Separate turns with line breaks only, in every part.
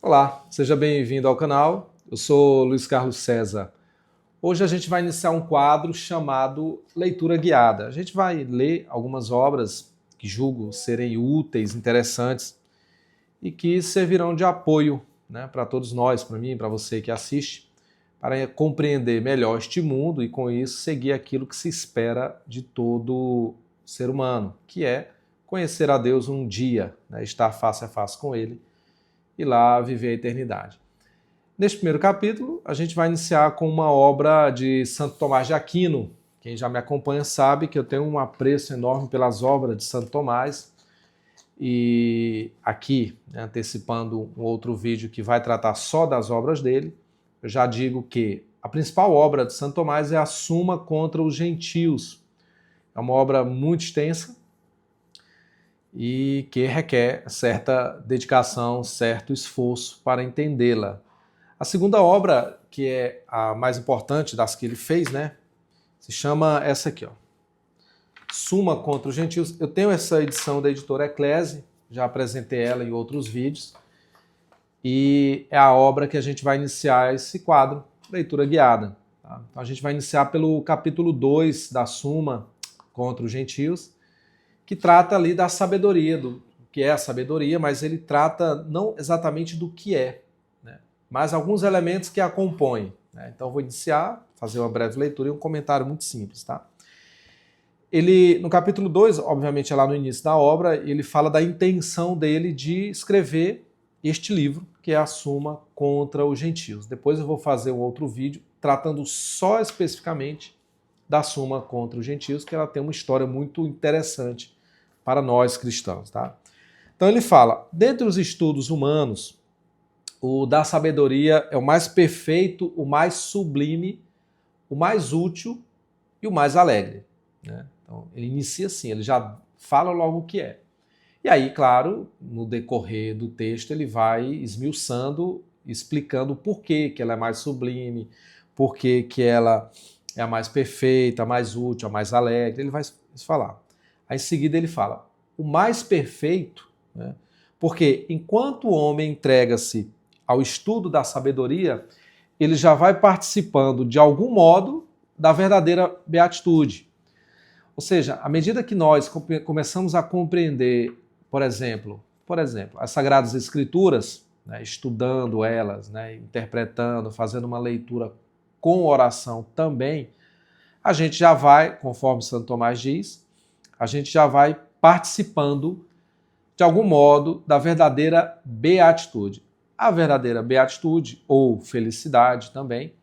Olá, seja bem-vindo ao canal. Eu sou Luiz Carlos César. Hoje a gente vai iniciar um quadro chamado Leitura Guiada. A gente vai ler algumas obras que julgo serem úteis, interessantes e que servirão de apoio, para todos nós, para mim, para você que assiste, para compreender melhor este mundo e, com isso, seguir aquilo que se espera de todo ser humano, que é conhecer a Deus um dia, estar face a face com Ele e lá viver a eternidade. Neste primeiro capítulo, a gente vai iniciar com uma obra de Santo Tomás de Aquino. Quem já me acompanha sabe que eu tenho um apreço enorme pelas obras de Santo Tomás. E aqui, antecipando um outro vídeo que vai tratar só das obras dele, eu já digo que a principal obra de Santo Tomás é a Suma contra os Gentios. É uma obra muito extensa e que requer certa dedicação, certo esforço para entendê-la. A segunda obra, que é a mais importante das que ele fez, se chama essa aqui, Suma contra os Gentios. Eu tenho essa edição da editora Eclese, já apresentei ela em outros vídeos, e é a obra que a gente vai iniciar esse quadro, leitura guiada. Tá? Então a gente vai iniciar pelo capítulo 2 da Suma contra os Gentios, que trata ali da sabedoria, do que é a sabedoria, mas ele trata não exatamente do que é, mas alguns elementos que a compõem. Então vou iniciar, fazer uma breve leitura e um comentário muito simples. Tá? Ele, no capítulo 2, obviamente é lá no início da obra, ele fala da intenção dele de escrever este livro, que é a Suma contra os Gentios. Depois eu vou fazer um outro vídeo tratando só especificamente da Suma contra os Gentios, que ela tem uma história muito interessante para nós cristãos. Tá? Então ele fala, dentre os estudos humanos, o da sabedoria é o mais perfeito, o mais sublime, o mais útil e o mais alegre. Então ele inicia assim, ele já fala logo o que é. E aí, claro, no decorrer do texto ele vai esmiuçando, explicando o porquê que ela é mais sublime, porquê que ela é a mais perfeita, a mais útil, a mais alegre, ele vai falar. Aí em seguida ele fala, o mais perfeito, porque enquanto o homem entrega-se ao estudo da sabedoria, ele já vai participando de algum modo da verdadeira beatitude. Ou seja, à medida que nós começamos a compreender, por exemplo, as Sagradas Escrituras, estudando elas, interpretando, fazendo uma leitura com oração também, a gente já vai, conforme Santo Tomás diz, a gente já vai participando, de algum modo, da verdadeira beatitude. A verdadeira beatitude, ou felicidade também,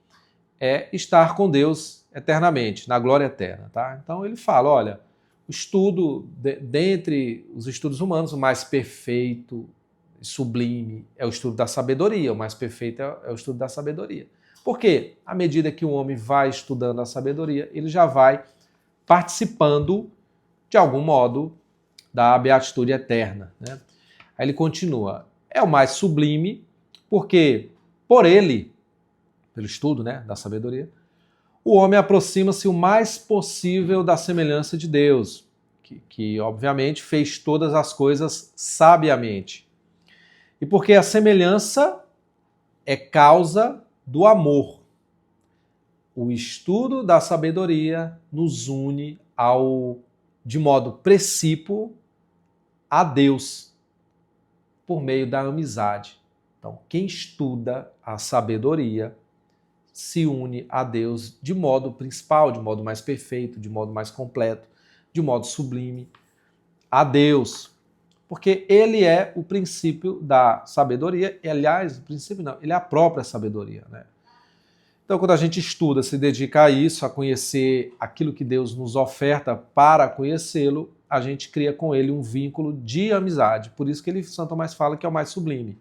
é estar com Deus eternamente, na glória eterna. Tá? Então ele fala, olha, o estudo, dentre os estudos humanos, o mais perfeito e sublime é o estudo da sabedoria, o mais perfeito é o estudo da sabedoria. Por quê? À medida que o homem vai estudando a sabedoria, ele já vai participando, de algum modo, da beatitude eterna. Aí ele continua, é o mais sublime, porque por ele, pelo estudo da sabedoria, o homem aproxima-se o mais possível da semelhança de Deus, que obviamente fez todas as coisas sabiamente. E porque a semelhança é causa do amor. O estudo da sabedoria nos une de modo precípuo a Deus, por meio da amizade. Então, quem estuda a sabedoria se une a Deus de modo principal, de modo mais perfeito, de modo mais completo, de modo sublime, a Deus. Porque ele é o princípio da sabedoria, e, aliás, o princípio não, ele é a própria sabedoria. Então, quando a gente estuda, se dedica a isso, a conhecer aquilo que Deus nos oferta para conhecê-lo, a gente cria com ele um vínculo de amizade. Por isso que Santo Tomás fala que é o mais sublime.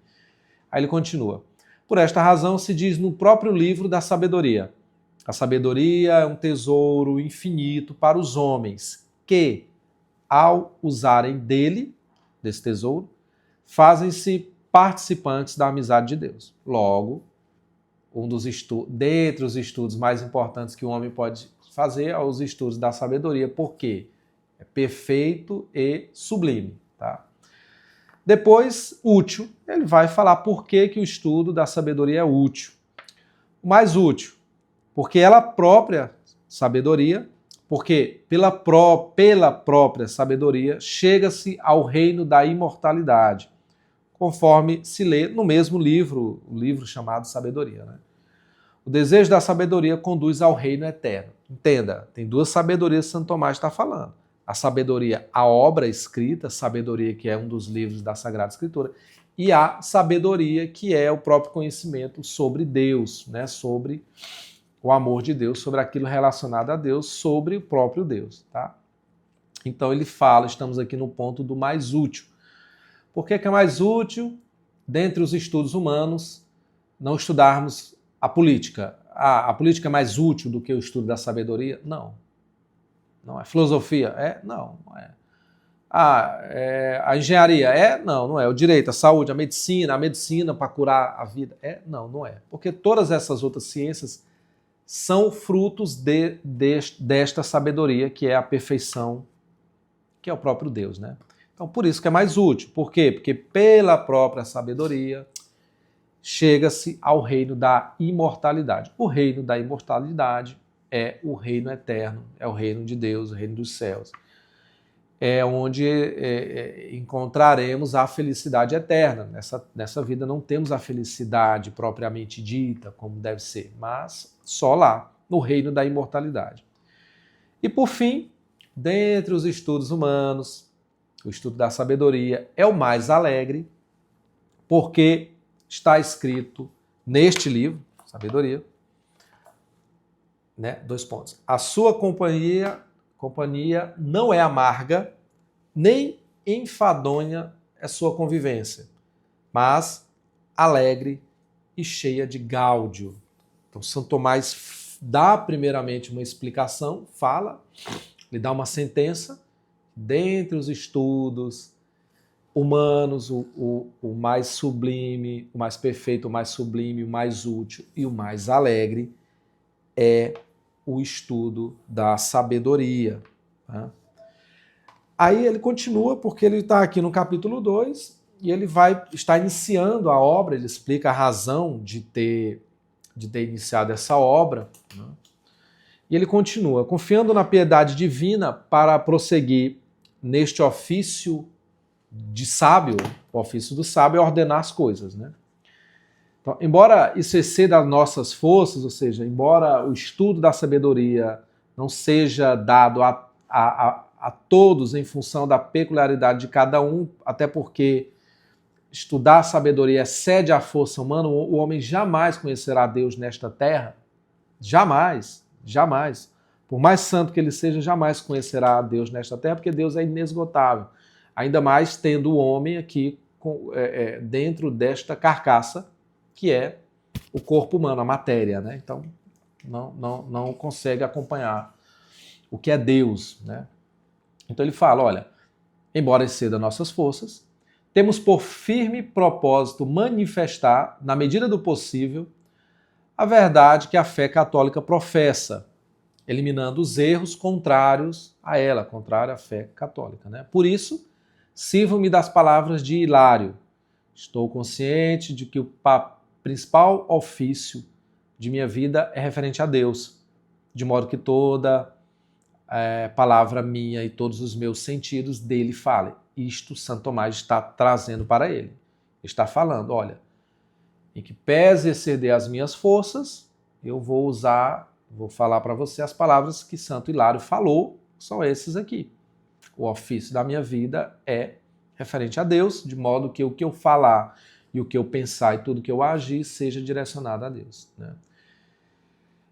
Aí ele continua. Por esta razão se diz no próprio livro da sabedoria. A sabedoria é um tesouro infinito para os homens que, ao usarem desse tesouro, fazem-se participantes da amizade de Deus. Logo, dentre os estudos mais importantes que o homem pode fazer é os estudos da sabedoria. Por quê? É perfeito e sublime. Tá? Depois, útil. Ele vai falar por que o estudo da sabedoria é útil. O mais útil, porque ela própria sabedoria, porque pela própria sabedoria chega-se ao reino da imortalidade, conforme se lê no mesmo livro, o livro chamado Sabedoria, né? O desejo da sabedoria conduz ao reino eterno. Entenda, tem duas sabedorias que Santo Tomás está falando. A sabedoria, a obra escrita, sabedoria que é um dos livros da Sagrada Escritura, e a sabedoria que é o próprio conhecimento sobre Deus, né? Sobre o amor de Deus, sobre aquilo relacionado a Deus, sobre o próprio Deus, tá? Então ele fala, estamos aqui no ponto do mais útil. Por que é mais útil, dentre os estudos humanos, não estudarmos a política? A política é mais útil do que o estudo da sabedoria? Não. Não é. Filosofia? É? Não, não é. A engenharia? É? Não, não é. O direito, a saúde, a medicina para curar a vida? É? Não, não é. Porque todas essas outras ciências são frutos desta sabedoria, que é a perfeição, que é o próprio Deus, né? Então, por isso que é mais útil. Por quê? Porque pela própria sabedoria chega-se ao reino da imortalidade. O reino da imortalidade é o reino eterno, é o reino de Deus, o reino dos céus. É onde encontraremos a felicidade eterna. Nessa vida não temos a felicidade propriamente dita, como deve ser, mas só lá, no reino da imortalidade. E por fim, dentre os estudos humanos, o estudo da sabedoria é o mais alegre, porque está escrito neste livro, Sabedoria, né? 2 pontos. A sua companhia não é amarga, nem enfadonha é sua convivência, mas alegre e cheia de gáudio. Então, Santo Tomás dá primeiramente uma explicação, fala, lhe dá uma sentença, dentre os estudos humanos, o mais sublime, o mais perfeito, o mais sublime, o mais útil e o mais alegre é o estudo da sabedoria. Tá? Aí ele continua, porque ele está aqui no capítulo 2 e ele está iniciando a obra, ele explica a razão de ter iniciado essa obra, né? E ele continua, confiando na piedade divina para prosseguir neste ofício de sábio, o ofício do sábio é ordenar as coisas, né? Então, embora isso exceda as nossas forças, ou seja, embora o estudo da sabedoria não seja dado a todos em função da peculiaridade de cada um, até porque estudar a sabedoria excede a força humana, o homem jamais conhecerá Deus nesta terra, jamais, jamais. Por mais santo que ele seja, jamais conhecerá a Deus nesta terra, porque Deus é inesgotável. Ainda mais tendo o homem aqui dentro desta carcaça, que é o corpo humano, a matéria, né? Então, não consegue acompanhar o que é Deus, né? Então ele fala, olha, embora exceda nossas forças, temos por firme propósito manifestar, na medida do possível, a verdade que a fé católica professa, eliminando os erros contrários a ela, contrário à fé católica, né? Por isso, sirvo-me das palavras de Hilário. Estou consciente de que o principal ofício de minha vida é referente a Deus, de modo que toda palavra minha e todos os meus sentidos dele falem. Isto Santo Tomás está trazendo para ele. Está falando, olha, em que pese exceder as minhas forças, eu vou falar para você as palavras que Santo Hilário falou, são esses aqui. O ofício da minha vida é referente a Deus, de modo que o que eu falar e o que eu pensar e tudo que eu agir seja direcionado a Deus, né?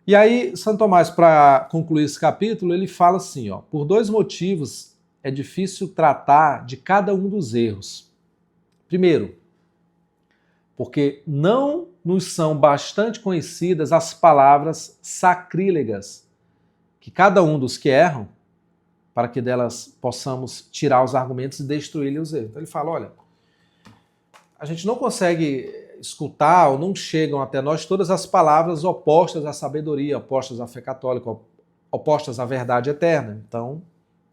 E aí, Santo Tomás, para concluir esse capítulo, ele fala assim, ó, por 2 motivos é difícil tratar de cada um dos erros. Primeiro, porque não nos são bastante conhecidas as palavras sacrílegas que cada um dos que erram, para que delas possamos tirar os argumentos e destruir-lhe os erros. Então ele fala, olha, a gente não consegue escutar ou não chegam até nós todas as palavras opostas à sabedoria, opostas à fé católica, opostas à verdade eterna. Então,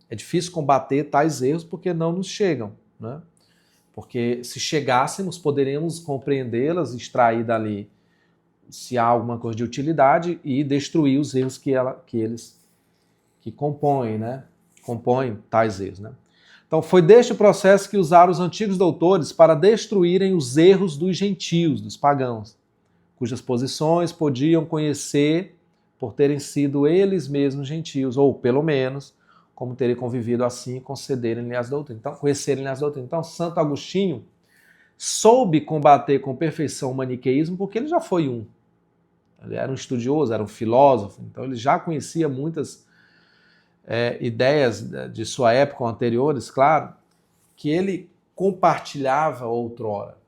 é difícil combater tais erros porque não nos chegam, né? Porque se chegássemos, poderíamos compreendê-las, extrair dali se há alguma coisa de utilidade e destruir os erros que eles compõem, né? Compõem tais erros, né? Então foi deste processo que usaram os antigos doutores para destruírem os erros dos gentios, dos pagãos, cujas posições podiam conhecer por terem sido eles mesmos gentios, ou pelo menos, como terem convivido assim, concederem-lhe as doutrinas. Então, conhecerem-lhe as doutrinas. Então, Santo Agostinho soube combater com perfeição o maniqueísmo porque ele já foi um. Ele era um estudioso, era um filósofo, então ele já conhecia muitas ideias de sua época ou anteriores, claro, que ele compartilhava outrora.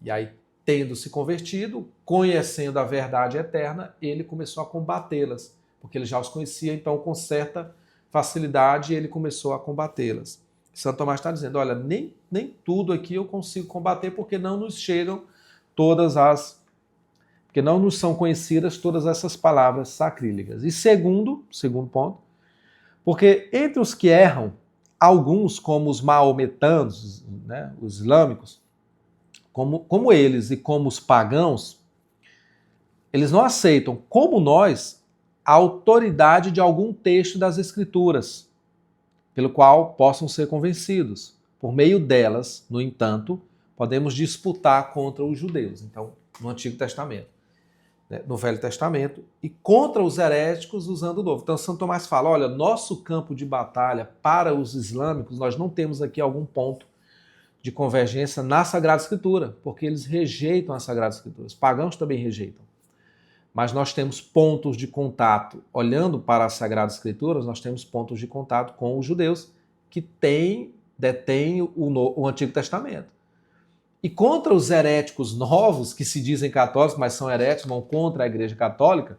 E aí, tendo se convertido, conhecendo a verdade eterna, ele começou a combatê-las, porque ele já os conhecia, então com certa facilidade ele começou a combatê-las. Santo Tomás está dizendo, olha, nem tudo aqui eu consigo combater porque não nos chegam porque não nos são conhecidas todas essas palavras sacrílegas. E segundo ponto, porque entre os que erram, alguns, como os maometanos, né, os islâmicos, como eles e como os pagãos, eles não aceitam, como nós, a autoridade de algum texto das Escrituras, pelo qual possam ser convencidos. Por meio delas, no entanto, podemos disputar contra os judeus, então, no Antigo Testamento, né, no Velho Testamento, e contra os heréticos usando o Novo. Então, Santo Tomás fala, olha, nosso campo de batalha para os islâmicos, nós não temos aqui algum ponto de convergência na Sagrada Escritura, porque eles rejeitam a Sagrada Escritura. Os pagãos também rejeitam. Mas nós temos pontos de contato. Olhando para as Sagradas Escrituras, nós temos pontos de contato com os judeus que detêm o Antigo Testamento. E contra os heréticos novos, que se dizem católicos, mas são heréticos, vão contra a Igreja Católica,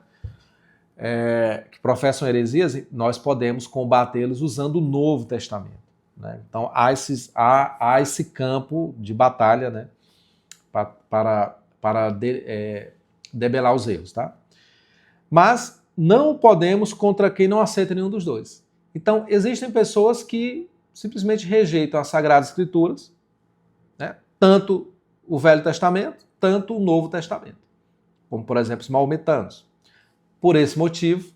que professam heresias, nós podemos combatê-los usando o Novo Testamento. Né? Então há esse campo de batalha, né, para debelar os erros. Tá? Mas não podemos contra quem não aceita nenhum dos dois. Então existem pessoas que simplesmente rejeitam as Sagradas Escrituras, né, tanto o Velho Testamento, tanto o Novo Testamento, como por exemplo os maometanos. Por esse motivo,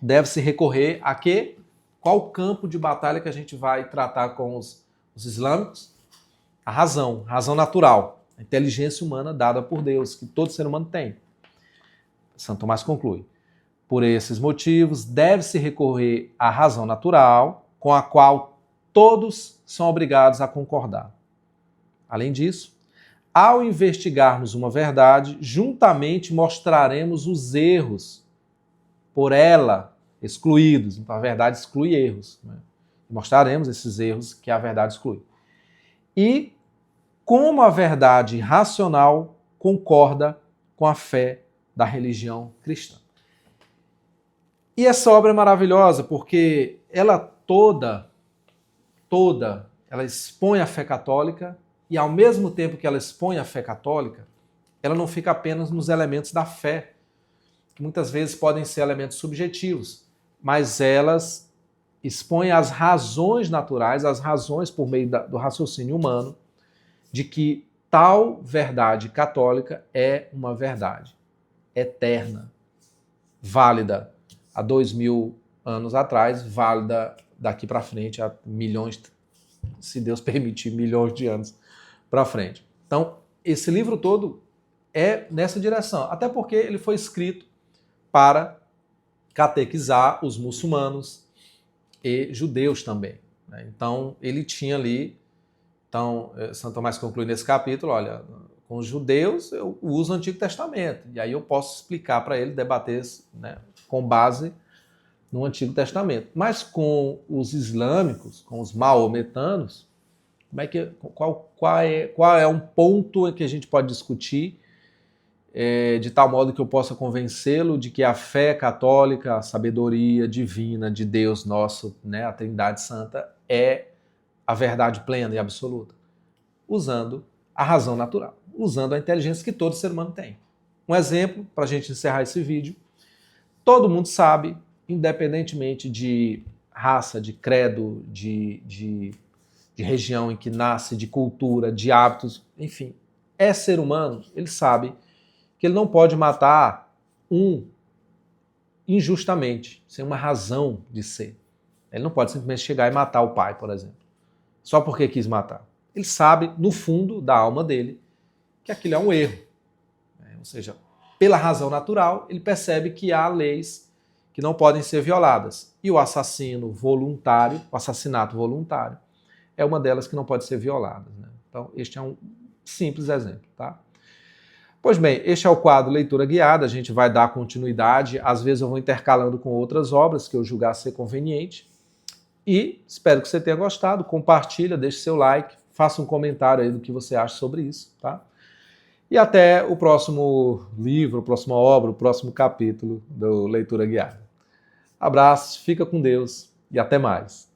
deve-se recorrer a quê? Qual campo de batalha que a gente vai tratar com os islâmicos? A razão natural, a inteligência humana dada por Deus, que todo ser humano tem. Santo Tomás conclui. Por esses motivos, deve-se recorrer à razão natural, com a qual todos são obrigados a concordar. Além disso, ao investigarmos uma verdade, juntamente mostraremos os erros por ela excluídos. Então a verdade exclui erros. Né? Mostraremos esses erros que a verdade exclui. E como a verdade racional concorda com a fé da religião cristã. E essa obra é maravilhosa porque ela toda, ela expõe a fé católica e ao mesmo tempo que ela expõe a fé católica, ela não fica apenas nos elementos da fé, que muitas vezes podem ser elementos subjetivos, mas elas expõem as razões naturais, as razões por meio do raciocínio humano, de que tal verdade católica é uma verdade eterna, válida há 2000 anos atrás, válida daqui para frente há milhões, se Deus permitir, milhões de anos para frente. Então, esse livro todo é nessa direção, até porque ele foi escrito para catequizar os muçulmanos e judeus também. Né? Então, ele tinha ali, então, Santo Tomás conclui nesse capítulo, olha, com os judeus eu uso o Antigo Testamento, e aí eu posso explicar para ele, debater, né, com base no Antigo Testamento. Mas com os islâmicos, com os maometanos, qual é um ponto em que a gente pode discutir de tal modo que eu possa convencê-lo de que a fé católica, a sabedoria divina de Deus nosso, né, a Trindade Santa, é a verdade plena e absoluta? Usando a razão natural, usando a inteligência que todo ser humano tem. Um exemplo, para a gente encerrar esse vídeo, todo mundo sabe, independentemente de raça, de credo, de de região em que nasce, de cultura, de hábitos, enfim, é ser humano, ele sabe que ele não pode matar um injustamente, sem uma razão de ser. Ele não pode simplesmente chegar e matar o pai, por exemplo, só porque quis matar. Ele sabe, no fundo da alma dele, que aquilo é um erro. Ou seja, pela razão natural, ele percebe que há leis que não podem ser violadas. E o assassino voluntário, o assassinato voluntário, é uma delas que não pode ser violada. Então, este é um simples exemplo, tá? Pois bem, este é o quadro Leitura Guiada, a gente vai dar continuidade, às vezes eu vou intercalando com outras obras que eu julgar ser conveniente, e espero que você tenha gostado, compartilha, deixe seu like, faça um comentário aí do que você acha sobre isso, tá? E até o próximo livro, a próxima obra, o próximo capítulo do Leitura Guiada. Abraço, fica com Deus e até mais.